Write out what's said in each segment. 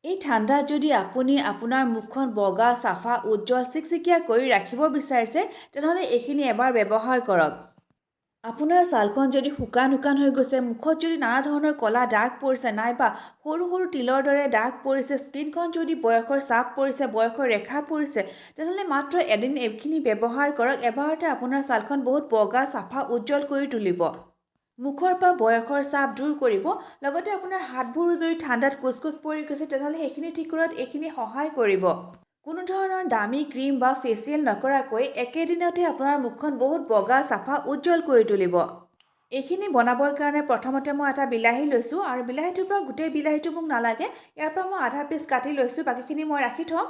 এই ঠাণ্ডাত যদি আপুনি আপোনাৰ মুখখন বগা চাফা উজ্জ্বল চিকচিকীয়া কৰি ৰাখিব বিচাৰিছে তেনেহ'লে এইখিনি এবাৰ ব্যৱহাৰ কৰক। আপোনাৰ ছালখন যদি শুকান হৈ গৈছে, মুখত যদি নানা ধৰণৰ ক'লা দাগ পৰিছে নাইবা সৰু সৰু তিলৰ দৰে দাগ পৰিছে, স্কিনখন যদি বয়সৰ ছাপ পৰিছে, বয়সৰ ৰেখা পৰিছে, তেনেহ'লে মাত্ৰ এদিন এইখিনি ব্যৱহাৰ কৰক। এবাৰতে আপোনাৰ ছালখন বহুত বগা চাফা উজ্জ্বল কৰি তুলিব। মুখৰ পৰা বয়সৰ ছাপ দূৰ কৰিব। লগতে আপোনাৰ হাতবোৰো যদি ঠাণ্ডাত কুচকুচ পৰি গৈছে তেনেহ'লে সেইখিনি ঠিক কৰাত এইখিনি সহায় কৰিব। কোনো ধৰণৰ দামী ক্ৰীম বা ফেচিয়েল নকৰাকৈ একেদিনতে আপোনাৰ মুখখন বহুত বগা চাফা উজ্জ্বল কৰি তুলিব। এইখিনি বনাবৰ কাৰণে প্ৰথমতে মই এটা বিলাহী লৈছোঁ আৰু বিলাহীটোৰ পৰা গোটেই বিলাহীটো মোক নালাগে, ইয়াৰ পৰা মই আধা পিচ কাটি লৈছোঁ, বাকীখিনি মই ৰাখি থ'ম।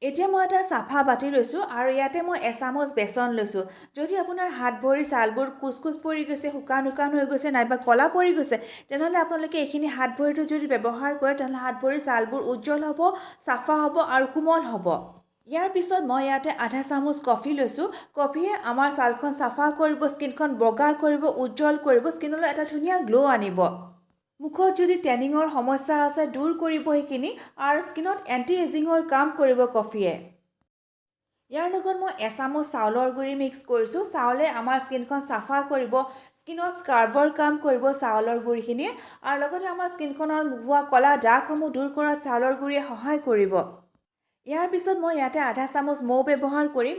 এতিয়া মই এটা চাফা বাতি লৈছোঁ আৰু ইয়াতে মই এচামুচ বেচন লৈছোঁ। যদি আপোনাৰ হাত ভৰি ছালবোৰ কুচকুচ পৰি গৈছে, শুকান হৈ গৈছে নাইবা ক'লা পৰি গৈছে, তেনেহ'লে আপোনালোকে এইখিনি হাত ভৰিটো যদি ব্যৱহাৰ কৰে তেনেহ'লে হাত ভৰি ছালবোৰ উজ্জ্বল হ'ব, চাফা হ'ব আৰু কোমল হ'ব। ইয়াৰ পিছত মই ইয়াতে আধা চামুচ কফি লৈছোঁ। কফিয়ে আমাৰ ছালখন চাফা কৰিব, স্কিনখন বগা কৰিব, উজ্জ্বল কৰিব, স্কিনলৈ এটা ধুনীয়া গ্ল' আনিব। মুখত যদি টেনিঙৰ সমস্যা আছে দূৰ কৰিব সেইখিনি আৰু স্কিনত এণ্টি এজিঙৰ কাম কৰিব কফিয়ে। ইয়াৰ লগত মই এচামুচ চাউলৰ গুড়ি মিক্স কৰিছোঁ। চাউলে আমাৰ স্কিনখন চাফা কৰিব, স্কিনত স্কাৰ্বৰ কাম কৰিব চাউলৰ গুড়িখিনিয়ে, আৰু লগতে আমাৰ স্কিনখনত হোৱা ক'লা দাগসমূহ দূৰ কৰাত চাউলৰ গুড়িয়ে সহায় কৰিব। ইয়াৰ পিছত মই ইয়াতে আধা চামুচ মৌ ব্যৱহাৰ কৰি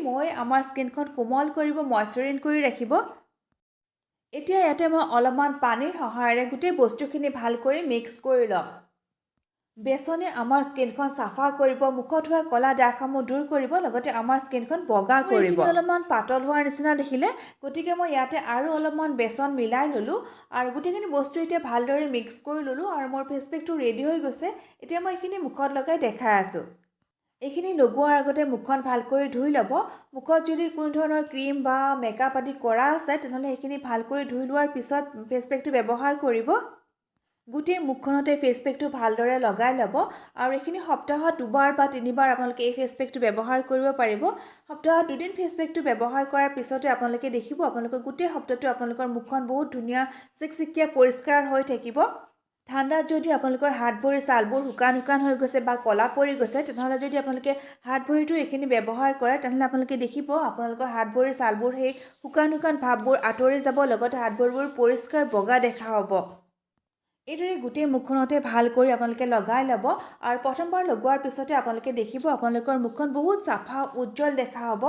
আমাৰ স্কিনখন কোমল কৰিব, ময়শ্চাৰাইজ কৰি ৰাখিব। এতিয়া ইয়াতে মই অলপমান পানীৰ সহায়েৰে গোটেই বস্তুখিনি ভাল কৰি মিক্স কৰি ল'ম। বেচনে আমাৰ স্কিনখন চাফা কৰিব, মুখত হোৱা ক'লা দাগসমূহ দূৰ কৰিব, লগতে আমাৰ স্কিনখন বগা কৰিব। অলপমান পাতল হোৱাৰ নিচিনা দেখিলে, গতিকে মই ইয়াতে আৰু অলপমান বেচন মিলাই ল'লোঁ আৰু গোটেইখিনি বস্তু এতিয়া ভালদৰে মিক্স কৰি ল'লোঁ আৰু মোৰ ফেচ পেকটো ৰেডি হৈ গৈছে। এতিয়া মই এইখিনি মুখত লগাই দেখাই আছোঁ। এইখিনি লগোৱাৰ আগতে মুখখন ভালকৈ ধুই ল'ব। মুখত যদি কোনো ধৰণৰ ক্ৰীম বা মেকআপ আদি কৰা আছে তেনেহ'লে সেইখিনি ভালকৈ ধুই লোৱাৰ পিছত ফেচ পেকটো ব্যৱহাৰ কৰিব। গোটেই মুখখনতে ফেচ পেকটো ভালদৰে লগাই ল'ব আৰু এইখিনি সপ্তাহত 2 বাৰ বা 3 বাৰ আপোনালোকে এই ফেচ পেকটো ব্যৱহাৰ কৰিব পাৰিব। সপ্তাহত 2 দিন ফেচ পেকটো ব্যৱহাৰ কৰাৰ পিছতে আপোনালোকে দেখিব আপোনালোকৰ গোটেই সপ্তাহটো আপোনালোকৰ মুখখন বহুত ধুনীয়া চিকচিকীয়া পৰিষ্কাৰ হৈ থাকিব। ঠাণ্ডাত যদি আপোনালোকৰ হাত ভৰি ছালবোৰ শুকান হৈ গৈছে বা ক'লা পৰি গৈছে, তেনেহ'লে যদি আপোনালোকে হাত ভৰিটো এইখিনি ব্যৱহাৰ কৰে তেনেহ'লে আপোনালোকে দেখিব আপোনালোকৰ হাত ভৰি ছালবোৰ সেই শুকান ভাৱবোৰ আঁতৰি যাব, লগতে হাত ভৰিবোৰ পৰিষ্কাৰ বগা দেখা হ'ব। এইদৰে গোটেই মুখখনতে ভাল কৰি আপোনালোকে লগাই ল'ব আৰু প্ৰথমবাৰ লগোৱাৰ পিছতে আপোনালোকে দেখিব আপোনালোকৰ মুখখন বহুত চাফা উজ্জ্বল দেখা হ'ব।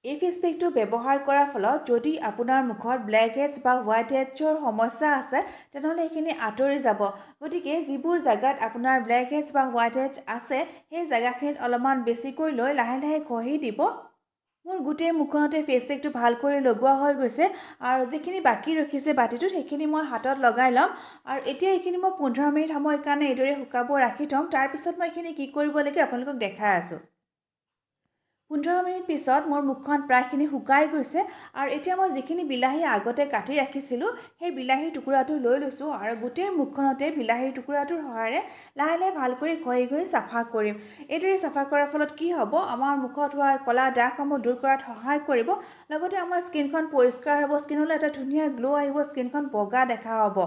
এই ফেচ পেকটো ব্যৱহাৰ কৰাৰ ফলত যদি আপোনাৰ মুখত ব্লেক হেডছ বা হোৱাইট হেডছৰ সমস্যা আছে তেনেহ'লে এইখিনি আঁতৰি যাব। গতিকে যিবোৰ জেগাত আপোনাৰ ব্লেক হেডছ বা হোৱাইট হেডছ আছে সেই জেগাখিনিত অলপমান বেছিকৈ লৈ লাহে ঘঁহি দিব। মোৰ গোটেই মুখখনতে ফেচ পেকটো ভাল কৰি লগোৱা হৈ গৈছে আৰু যিখিনি বাকী ৰখিছে বাতিটোত সেইখিনি মই হাতত লগাই ল'ম আৰু এতিয়া এইখিনি মই 15 মিনিট সময়ৰ কাৰণে এইদৰে শুকাব ৰাখি থ'ম। তাৰপিছত মই এইখিনি কি কৰিব লাগে আপোনালোকক দেখাই আছোঁ। 15 মিনিট পিছত মোৰ মুখখন প্ৰায়খিনি শুকাই গৈছে আৰু এতিয়া মই যিখিনি বিলাহী আগতে কাটি ৰাখিছিলোঁ সেই বিলাহীৰ টুকুৰাটো লৈ লৈছোঁ আৰু গোটেই মুখখনতে বিলাহীৰ টুকুৰাটোৰ সহায়েৰে লাহে ভাল কৰি ঘঁহি চাফা কৰিম। এইদৰে চাফা কৰাৰ ফলত কি হ'ব, আমাৰ মুখত হোৱা ক'লা দাগসমূহ দূৰ কৰাত সহায় কৰিব, লগতে আমাৰ স্কিনখন পৰিষ্কাৰ হ'ব, স্কিনলৈ এটা ধুনীয়া গ্ল' আহিব, স্কিনখন বগা দেখা হ'ব।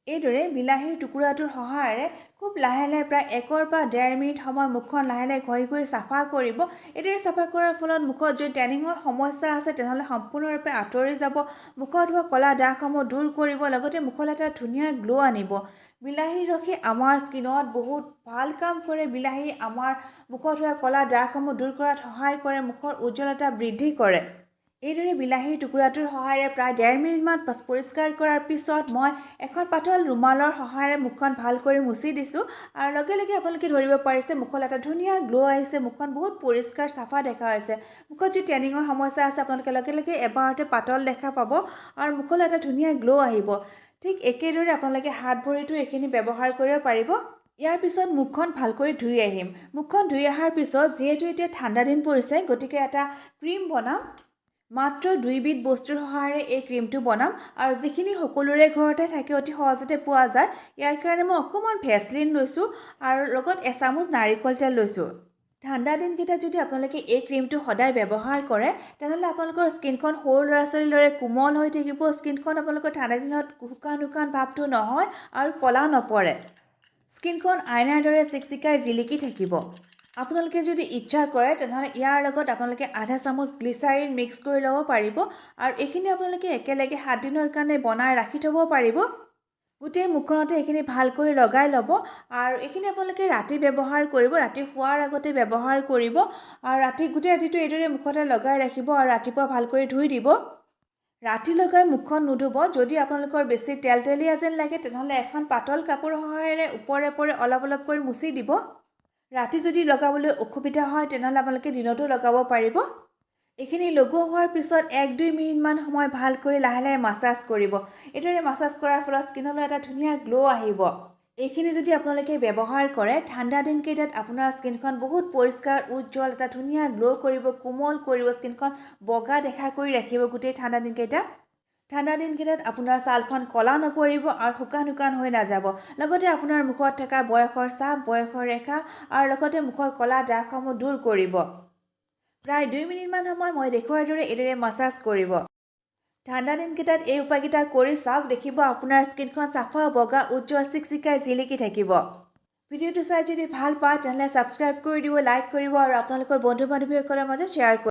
এইদৰে বিলাহীৰ টুকুৰাটোৰ সহায়েৰে খুব লাহে প্ৰায় 1 পৰা 1.5 মিনিট সময় মুখখন লাহে ঘঁহি চাফা কৰিব। এইদৰে চাফা কৰাৰ ফলত মুখত যদি টেনিঙৰ সমস্যা আছে তেনেহ'লে সম্পূৰ্ণৰূপে আঁতৰি যাব, মুখত হোৱা ক'লা দাগসমূহ দূৰ কৰিব, লগতে মুখলৈ এটা ধুনীয়া গ্ল' আনিব। বিলাহীৰ ৰসে আমাৰ স্কিনত বহুত ভাল কাম কৰে। বিলাহী আমাৰ মুখত হোৱা ক'লা দাগসমূহ দূৰ কৰাত সহায় কৰে, মুখৰ উজ্জ্বলতা বৃদ্ধি কৰে। এইদৰে বিলাহীৰ টুকুৰাটোৰ সহায়েৰে প্ৰায় 1.5 মিনিটমান পৰিষ্কাৰ কৰাৰ পিছত মই এখন পাতল ৰুমালৰ সহায়েৰে মুখখন ভাল কৰি মুচি দিছোঁ আৰু লগে আপোনালোকে ধৰিব পাৰিছে মুখলৈ এটা ধুনীয়া গ্ল' আহিছে, মুখখন বহুত পৰিষ্কাৰ চাফা দেখা হৈছে। মুখত যদি টেনিঙৰ সমস্যা আছে আপোনালোকে লগে এবাৰতে পাতল দেখা পাব আৰু মুখলৈ এটা ধুনীয়া গ্ল' আহিব। ঠিক একেদৰে আপোনালোকে হাত ভৰিটো এইখিনি ব্যৱহাৰ কৰিব পাৰিব। ইয়াৰ পিছত মুখখন ভালকৈ ধুই আহিম। মুখখন ধুই অহাৰ পিছত যিহেতু এতিয়া ঠাণ্ডা দিন পৰিছে গতিকে এটা ক্ৰীম বনাম। মাত্ৰ 2 বিধ বস্তুৰ সহায়েৰে এই ক্ৰীমটো বনাম আৰু যিখিনি সকলোৰে ঘৰতে থাকে, অতি সহজতে পোৱা যায়। ইয়াৰ কাৰণে মই অকণমান ভেচলিন লৈছোঁ আৰু লগত এচামুচ নাৰিকল তেল লৈছোঁ। ঠাণ্ডা দিনকেইটা যদি আপোনালোকে এই ক্ৰীমটো সদায় ব্যৱহাৰ কৰে তেনেহ'লে আপোনালোকৰ স্কিনখন সৰু ল'ৰা ছোৱালীৰ দৰে কোমল হৈ থাকিব। স্কিনখন আপোনালোকৰ ঠাণ্ডা দিনত শুকান ভাৱটো নহয় আৰু ক'লা নপৰে। স্কিনখন আইনাৰ দৰে চিকচিকাই জিলিকি থাকিব। আপোনালোকে যদি ইচ্ছা কৰে তেনেহ'লে ইয়াৰ লগত আপোনালোকে আধা চামুচ গ্লিচাৰিন মিক্স কৰি ল'ব পাৰিব আৰু এইখিনি আপোনালোকে একেলগে 7 দিনৰ কাৰণে বনাই ৰাখি থ'ব পাৰিব। গোটেই মুখখনতে এইখিনি ভালকৈ লগাই ল'ব আৰু এইখিনি আপোনালোকে ৰাতি ব্যৱহাৰ কৰিব, ৰাতি শোৱাৰ আগতে ব্যৱহাৰ কৰিব আৰু গোটেই ৰাতিটো এইদৰে মুখতে লগাই ৰাখিব আৰু ৰাতিপুৱা ভালকৈ ধুই দিব। ৰাতি লগাই মুখখন নুধুব। যদি আপোনালোকৰ বেছি তেলতেলীয়া যেন লাগে তেনেহ'লে এখন পাতল কাপোৰৰ সহায়েৰে ওপৰে ওপৰে অলপ অলপ কৰি মুচি দিব। ৰাতি যদি লগাবলৈ অসুবিধা হয় তেনেহ'লে আপোনালোকে দিনতো লগাব পাৰিব। এইখিনি লগোৱা হোৱাৰ পিছত 1-2 মিনিটমান সময় ভালকৈ লাহে লাহে মাছাজ কৰিব। এইদৰে মাছাজ কৰাৰ ফলত স্কিনলৈ এটা ধুনীয়া গ্ল' আহিব। এইখিনি যদি আপোনালোকে ব্যৱহাৰ কৰে ঠাণ্ডা দিনকেইটাত আপোনাৰ স্কিনখন বহুত পৰিষ্কাৰ, উজ্জ্বল, এটা ধুনীয়া গ্ল' কৰিব, কোমল কৰিব, স্কিনখন বগা দেখা কৰি ৰাখিব গোটেই ঠাণ্ডা দিনকেইটা। ঠাণ্ডা দিনকেইটাত আপোনাৰ ছালখন ক'লা নপৰিব আৰু শুকান হৈ নাযাব। লগতে আপোনাৰ মুখত থকা বয়সৰ ছাপ, বয়সৰ ৰেখা আৰু লগতে মুখৰ ক'লা দাগসমূহ দূৰ কৰিব। প্ৰায় 2 মিনিটমান সময় মই দেখুওৱাৰ দৰে এইদৰে মাছাজ কৰিব। ঠাণ্ডা দিনকেইটাত এই উপায়কেইটা কৰি চাওক, দেখিব আপোনাৰ স্কিনখন চাফা, বগা, উজ্জ্বল, চিকচিকাই জিলিকি থাকিব। ভিডিঅ'টো চাই যদি ভাল পায় তেনেহ'লে ছাবস্ক্ৰাইব কৰি দিব, লাইক কৰিব আৰু আপোনালোকৰ বন্ধু বান্ধৱীসকলৰ মাজত শ্বেয়াৰ কৰিব।